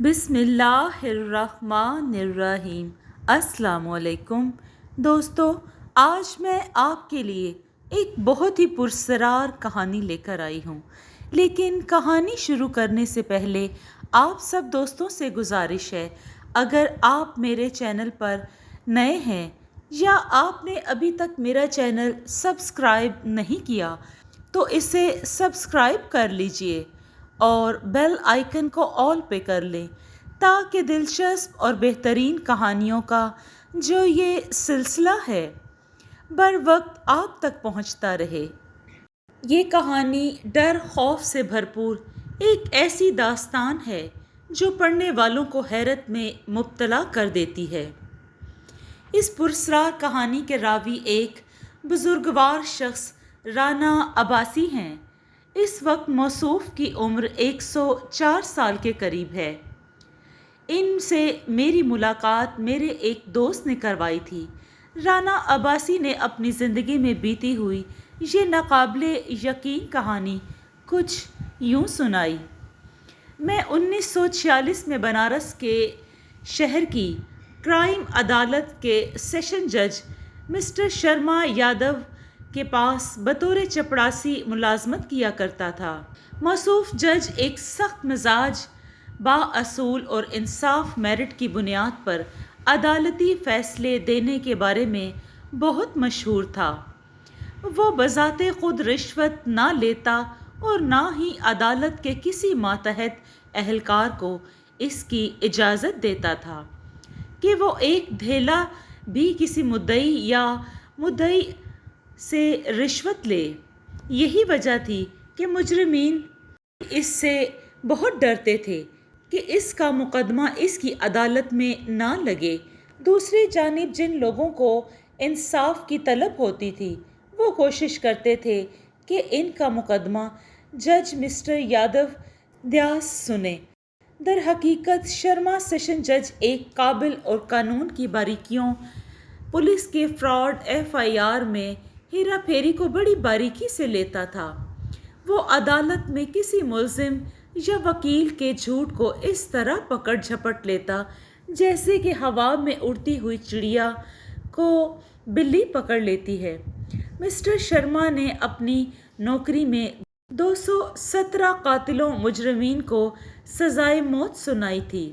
بسم اللہ الرحمن الرحیم۔ السلام علیکم دوستو، آج میں آپ کے لیے ایک بہت ہی پرسرار کہانی لے کر آئی ہوں، لیکن کہانی شروع کرنے سے پہلے آپ سب دوستوں سے گزارش ہے، اگر آپ میرے چینل پر نئے ہیں یا آپ نے ابھی تک میرا چینل سبسکرائب نہیں کیا تو اسے سبسکرائب کر لیجئے اور بیل آئیکن کو آل پہ کر لیں تاکہ دلچسپ اور بہترین کہانیوں کا جو یہ سلسلہ ہے بر وقت آپ تک پہنچتا رہے۔ یہ کہانی ڈر خوف سے بھرپور ایک ایسی داستان ہے جو پڑھنے والوں کو حیرت میں مبتلا کر دیتی ہے۔ اس پرسرار کہانی کے راوی ایک بزرگوار شخص رانا عباسی ہیں۔ اس وقت موصوف کی عمر 104 سال کے قریب ہے۔ ان سے میری ملاقات میرے ایک دوست نے کروائی تھی۔ رانا عباسی نے اپنی زندگی میں بیتی ہوئی یہ ناقابل یقین کہانی کچھ یوں سنائی۔ میں 1946 میں بنارس کے شہر کی کرائم عدالت کے سیشن جج مسٹر شرما یادو کے پاس بطور چپڑاسی ملازمت کیا کرتا تھا۔ موصوف جج ایک سخت مزاج، بااصول اور انصاف میرٹ کی بنیاد پر عدالتی فیصلے دینے کے بارے میں بہت مشہور تھا۔ وہ بذات خود رشوت نہ لیتا اور نہ ہی عدالت کے کسی ماتحت اہلکار کو اس کی اجازت دیتا تھا کہ وہ ایک دھیلا بھی کسی مدعی یا مدعی سے رشوت لے۔ یہی وجہ تھی کہ مجرمین اس سے بہت ڈرتے تھے کہ اس کا مقدمہ اس کی عدالت میں نہ لگے۔ دوسری جانب جن لوگوں کو انصاف کی طلب ہوتی تھی وہ کوشش کرتے تھے کہ ان کا مقدمہ جج مسٹر یادو دیاس سنے۔ در حقیقت شرما سیشن جج ایک قابل اور قانون کی باریکیوں، پولیس کے فراڈ FIR میں ہیرا پھیری کو بڑی باریکی سے لیتا تھا۔ وہ عدالت میں کسی ملزم یا وکیل کے جھوٹ کو اس طرح پکڑ جھپٹ لیتا جیسے کہ ہوا میں اڑتی ہوئی چڑیا کو بلی پکڑ لیتی ہے۔ مسٹر شرما نے اپنی نوکری میں 217 قاتلوں مجرمین کو سزائے موت سنائی تھی۔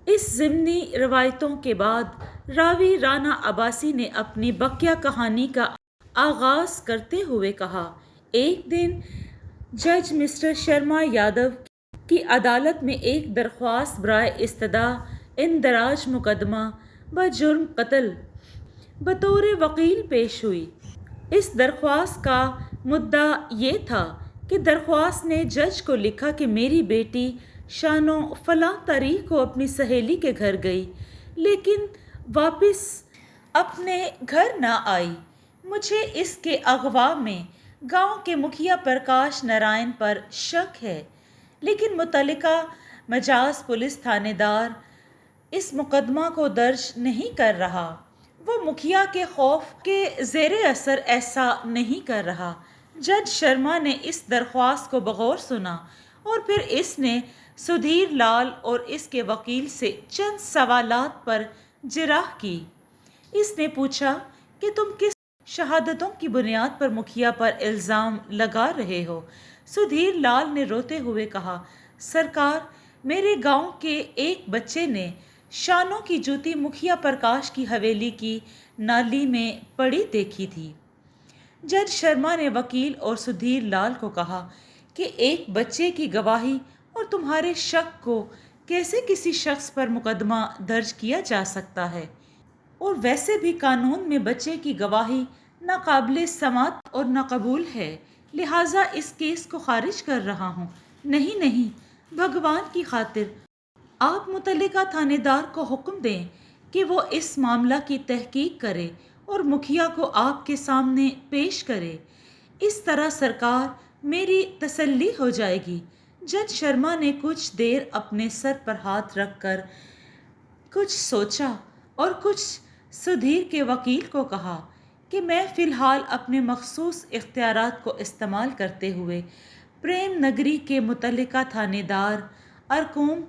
اس ضمنی روایتوں کے بعد راوی رانا عباسی نے اپنی بقیہ کہانی کا آغاز کرتے ہوئے کہا، ایک دن جج مسٹر شرما یادو کی عدالت میں ایک درخواست برائے استدعاء اندراج مقدمہ بجرم قتل بطور وکیل پیش ہوئی۔ اس درخواست کا مدعا یہ تھا کہ درخواست نے جج کو لکھا کہ میری بیٹی شانو فلاں تاریخ کو اپنی سہیلی کے گھر گئی لیکن واپس اپنے گھر نہ آئی۔ مجھے اس کے اغوا میں گاؤں کے مکھیا پرکاش نارائن پر شک ہے، لیکن متعلقہ مجاز پولیس تھانے دار اس مقدمہ کو درج نہیں کر رہا۔ وہ مکھیا کے خوف کے زیر اثر ایسا نہیں کر رہا۔ جج شرما نے اس درخواست کو بغور سنا اور پھر اس نے سدھیر لال اور اس کے وکیل سے چند سوالات پر جرح کی۔ اس نے پوچھا کہ تم کس شہادتوں کی بنیاد پر مکھیا پر الزام لگا رہے ہو؟ سدھیر لال نے روتے ہوئے کہا، سرکار، میرے گاؤں کے ایک بچے نے شانو کی جوتی مکھیا پرکاش کی حویلی کی نالی میں پڑی دیکھی تھی۔ جج شرما نے وکیل اور سدھیر لال کو کہا کہ ایک بچے کی گواہی اور تمہارے شک کو کیسے کسی شخص پر مقدمہ درج کیا جا سکتا ہے، اور ویسے بھی قانون میں بچے کی گواہی ناقابل سماعت اور ناقبول ہے، لہٰذا اس کیس کو خارج کر رہا ہوں۔ نہیں نہیں، بھگوان کی خاطر آپ متعلقہ تھانے دار کو حکم دیں کہ وہ اس معاملہ کی تحقیق کرے اور مکھیا کو آپ کے سامنے پیش کرے۔ اس طرح سرکار میری تسلی ہو جائے گی۔ جج شرما نے کچھ دیر اپنے سر پر ہاتھ رکھ کر کچھ سوچا اور کچھ سدھیر کے وکیل کو کہا کہ میں فی الحال اپنے مخصوص اختیارات کو استعمال کرتے ہوئے پریم نگری کے متعلقہ تھانے دار ارکوم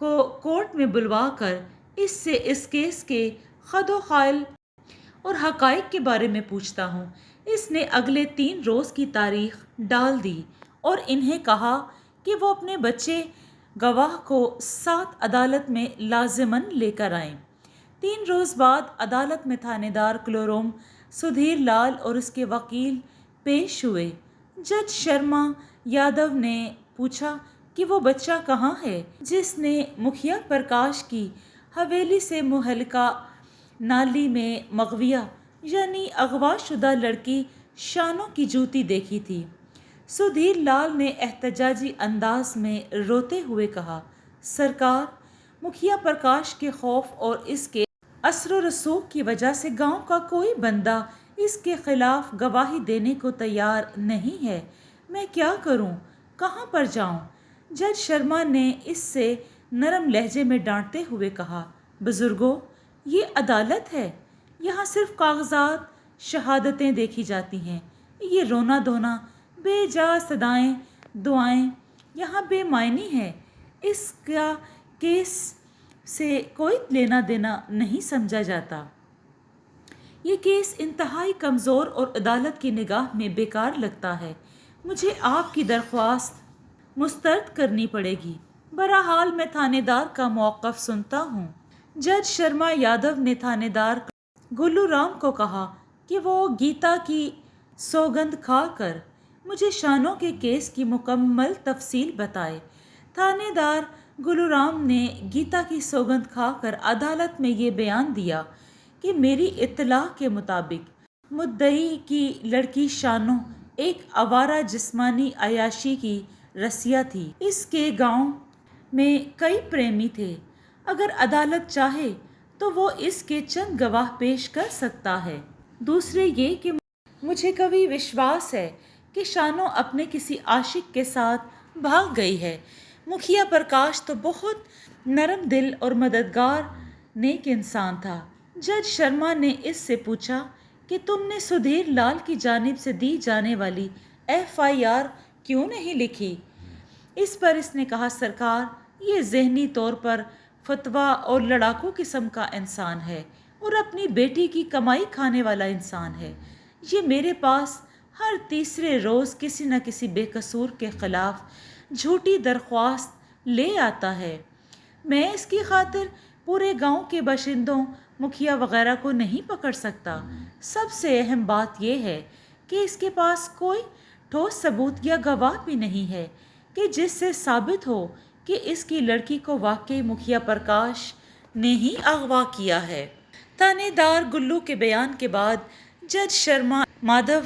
کو کورٹ میں بلوا کر اس سے اس کیس کے خد و خال اور حقائق کے بارے میں پوچھتا ہوں۔ اس نے اگلے 3 روز کی تاریخ ڈال دی اور انہیں کہا کہ وہ اپنے بچے گواہ کو ساتھ عدالت میں لازماً لے کر آئیں۔ 3 روز بعد عدالت میں تھانے دار کلوروم سدھیر لال اور اس کے وکیل پیش ہوئے۔ جج شرما یادو نے پوچھا کہ وہ بچہ کہاں ہے جس نے مکھیا پرکاش کی حویلی سے مہلکہ نالی میں مغویہ یعنی اغوا شدہ لڑکی شانو کی جوتی دیکھی تھی۔ سدھیر لال نے احتجاجی انداز میں روتے ہوئے کہا، سرکار، مکھیا پرکاش کے خوف اور اس کے اثر و رسوخ کی وجہ سے گاؤں کا کوئی بندہ اس کے خلاف گواہی دینے کو تیار نہیں ہے۔ میں کیا کروں؟ کہاں پر جاؤں؟ جج شرما نے اس سے نرم لہجے میں ڈانٹتے ہوئے کہا، بزرگوں، یہ عدالت ہے، یہاں صرف کاغذات شہادتیں دیکھی جاتی ہیں۔ یہ رونا دھونا، بے جا صدائیں، دعائیں یہاں بے معنی ہے۔ اس کا کیس سے کوئی لینا دینا نہیں سمجھا جاتا۔ یہ کیس انتہائی کمزور اور عدالت کی نگاہ میں بیکار لگتا ہے۔ مجھے آپ کی درخواست مسترد کرنی پڑے گی۔ بہرحال میں تھانے دار کا موقف سنتا ہوں۔ جج شرما یادو نے تھانے دار گلو رام کو کہا کہ وہ گیتا کی سوگند کھا کر مجھے شانو کے کیس کی مکمل تفصیل بتائے۔ تھانے دار گلو رام نے گیتا کی سوگند کھا کر عدالت میں یہ بیان دیا کہ میری اطلاع کے مطابق مدعی کی لڑکی شانو ایک آوارہ جسمانی عیاشی کی رسیہ تھی۔ اس کے گاؤں میں کئی پریمی تھے۔ اگر عدالت چاہے تو وہ اس کے چند گواہ پیش کر سکتا ہے۔ دوسرے یہ کہ مجھے کبھی وشواس ہے کہ شانو اپنے کسی عاشق کے ساتھ بھاگ گئی ہے۔ مکھیا پرکاش تو بہت نرم دل اور مددگار نیک انسان تھا۔ جج شرما نے اس سے پوچھا کہ تم نے سدھیر لال کی جانب سے دی جانے والی FIR کیوں نہیں لکھی؟ اس پر اس نے کہا، سرکار، یہ ذہنی طور پر فتویٰ اور لڑاکو قسم کا انسان ہے اور اپنی بیٹی کی کمائی کھانے والا انسان ہے۔ یہ میرے پاس ہر تیسرے روز کسی نہ کسی بے قصور کے خلاف جھوٹی درخواست لے آتا ہے۔ میں اس کی خاطر پورے گاؤں کے باشندوں، مکھیا وغیرہ کو نہیں پکڑ سکتا۔ سب سے اہم بات یہ ہے کہ اس کے پاس کوئی ٹھوس ثبوت یا گواہ بھی نہیں ہے کہ جس سے ثابت ہو کہ اس کی لڑکی کو واقعی مکھیا پرکاش نے ہی اغوا کیا ہے۔ تھانے دار گلو کے بیان کے بعد جج شرما مادھو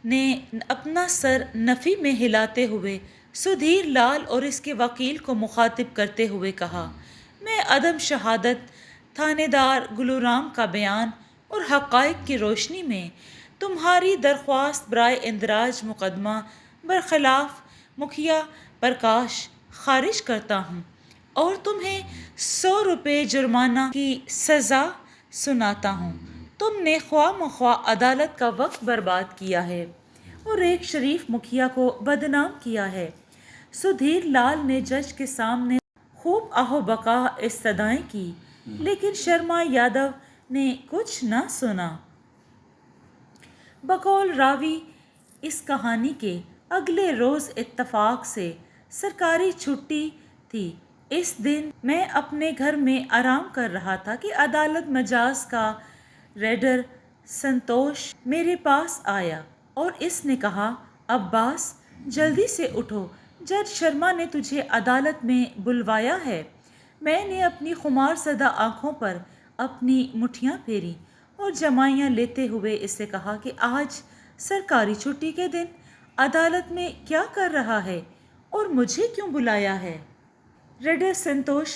نے اپنا سر نفی میں ہلاتے ہوئے سدھیر لال اور اس کے وکیل کو مخاطب کرتے ہوئے کہا، میں عدم شہادت تھانے دار گلو رام کا بیان اور حقائق کی روشنی میں تمہاری درخواست برائے اندراج مقدمہ برخلاف مکھیا پرکاش خارج کرتا ہوں اور تمہیں 100 روپے جرمانہ کی سزا سناتا ہوں۔ تم نے خواہ مخواہ عدالت کا وقت برباد کیا ہے اور ایک شریف مکھیا کو بدنام کیا ہے۔ سدھیر لال نے جج کے سامنے خوب آہو بکا استدعائیں کی، لیکن شرما یادو نے کچھ نہ سنا۔ بقول راوی اس کہانی کے اگلے روز اتفاق سے سرکاری چھٹی تھی۔ اس دن میں اپنے گھر میں آرام کر رہا تھا کہ عدالت مجاز کا ریڈر سنتوش میرے پاس آیا اور اس نے کہا، عباس، جلدی سے اٹھو، جج شرما نے تجھے عدالت میں بلوایا ہے۔ میں نے اپنی خمار زدہ آنکھوں پر اپنی مٹھیاں پھیری اور جمائیاں لیتے ہوئے اس سے کہا کہ آج سرکاری چھٹی کے دن عدالت میں کیا کر رہا ہے اور مجھے کیوں بلایا ہے؟ ریڈر سنتوش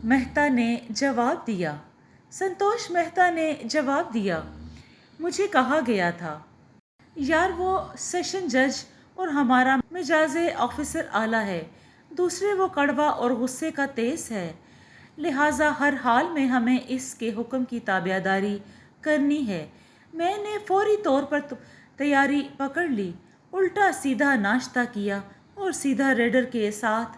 مہتا نے جواب دیا۔ مجھے کہا گیا تھا، یار وہ سیشن جج اور ہمارا مجاز آفیسر اعلیٰ ہے، دوسرے وہ کڑوا اور غصے کا تیز ہے، لہٰذا ہر حال میں ہمیں اس کے حکم کی تابعداری کرنی ہے۔ میں نے فوری طور پر تیاری پکڑ لی، الٹا سیدھا ناشتہ کیا اور سیدھا ریڈر کے ساتھ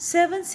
7C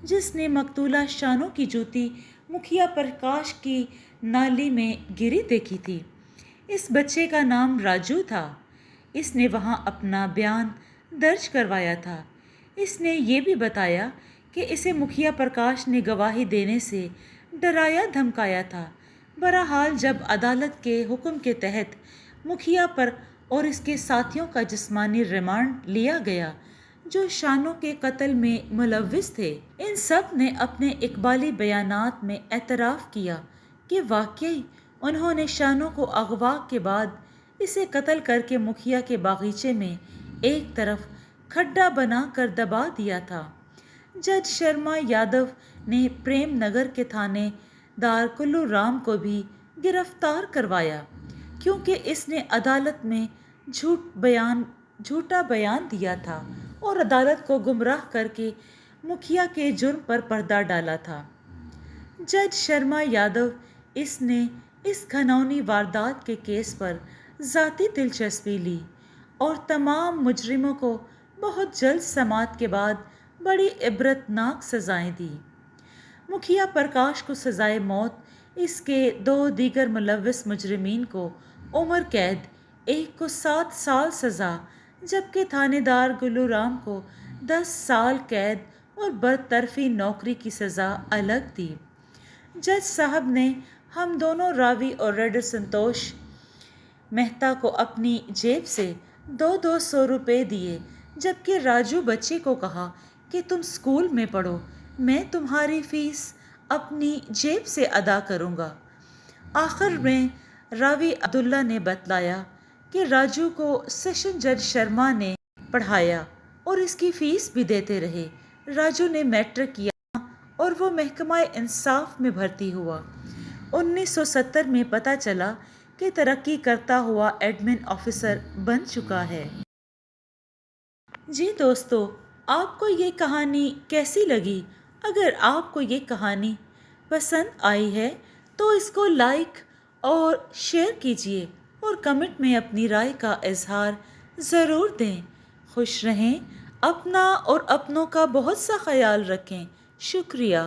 جس نے مقتولہ شانوں کی جوتی مکھیا پرکاش کی نالی میں گری دیکھی تھی۔ اس بچے کا نام راجو تھا۔ اس نے وہاں اپنا بیان درج کروایا تھا۔ اس نے یہ بھی بتایا کہ اسے مکھیا پرکاش نے گواہی دینے سے ڈرایا دھمکایا تھا۔ بہرحال جب عدالت کے حکم کے تحت مکھیا پر اور اس کے ساتھیوں کا جسمانی ریمانڈ لیا گیا جو شانوں کے قتل میں ملوث تھے، ان سب نے اپنے اقبالی بیانات میں اعتراف کیا کہ واقعی انہوں نے شانوں کو اغوا کے بعد اسے قتل کر کے مکھیا کے باغیچے میں ایک طرف کھڈا بنا کر دبا دیا تھا۔ جج شرما یادو نے پریم نگر کے تھانے دار کلو رام کو بھی گرفتار کروایا کیونکہ اس نے عدالت میں جھوٹا بیان دیا تھا اور عدالت کو گمراہ کر کے مکھیا کے جرم پر پردہ ڈالا تھا۔ جج شرما یادو نے اس گھناؤنی واردات کے کیس پر ذاتی دلچسپی لی اور تمام مجرموں کو بہت جلد سماعت کے بعد بڑی عبرتناک سزائیں دی۔ مکھیا پرکاش کو سزائے موت، اس کے 2 دیگر ملوث مجرمین کو عمر قید، ایک کو 7 سال سزا، جبکہ تھانے دار گلو رام کو 10 سال قید اور برطرفی نوکری کی سزا الگ دی۔ جج صاحب نے ہم دونوں راوی اور ریڈر سنتوش مہتا کو اپنی جیب سے 200 روپے دیے، جبکہ راجو بچے کو کہا کہ تم اسکول میں پڑھو، میں تمہاری فیس اپنی جیب سے ادا کروں گا۔ آخر میں راوی عبداللہ نے بتلایا کہ راجو کو سیشن جج شرما نے پڑھایا اور اس کی فیس بھی دیتے رہے۔ راجو نے میٹرک کیا اور وہ محکمہ انصاف میں بھرتی ہوا۔ 1970 میں پتہ چلا کہ ترقی کرتا ہوا ایڈمن آفیسر بن چکا ہے۔ جی دوستو، آپ کو یہ کہانی کیسی لگی؟ اگر آپ کو یہ کہانی پسند آئی ہے تو اس کو لائک اور شیئر کیجیے اور کمنٹ میں اپنی رائے کا اظہار ضرور دیں۔ خوش رہیں، اپنا اور اپنوں کا بہت سا خیال رکھیں۔ شکریہ۔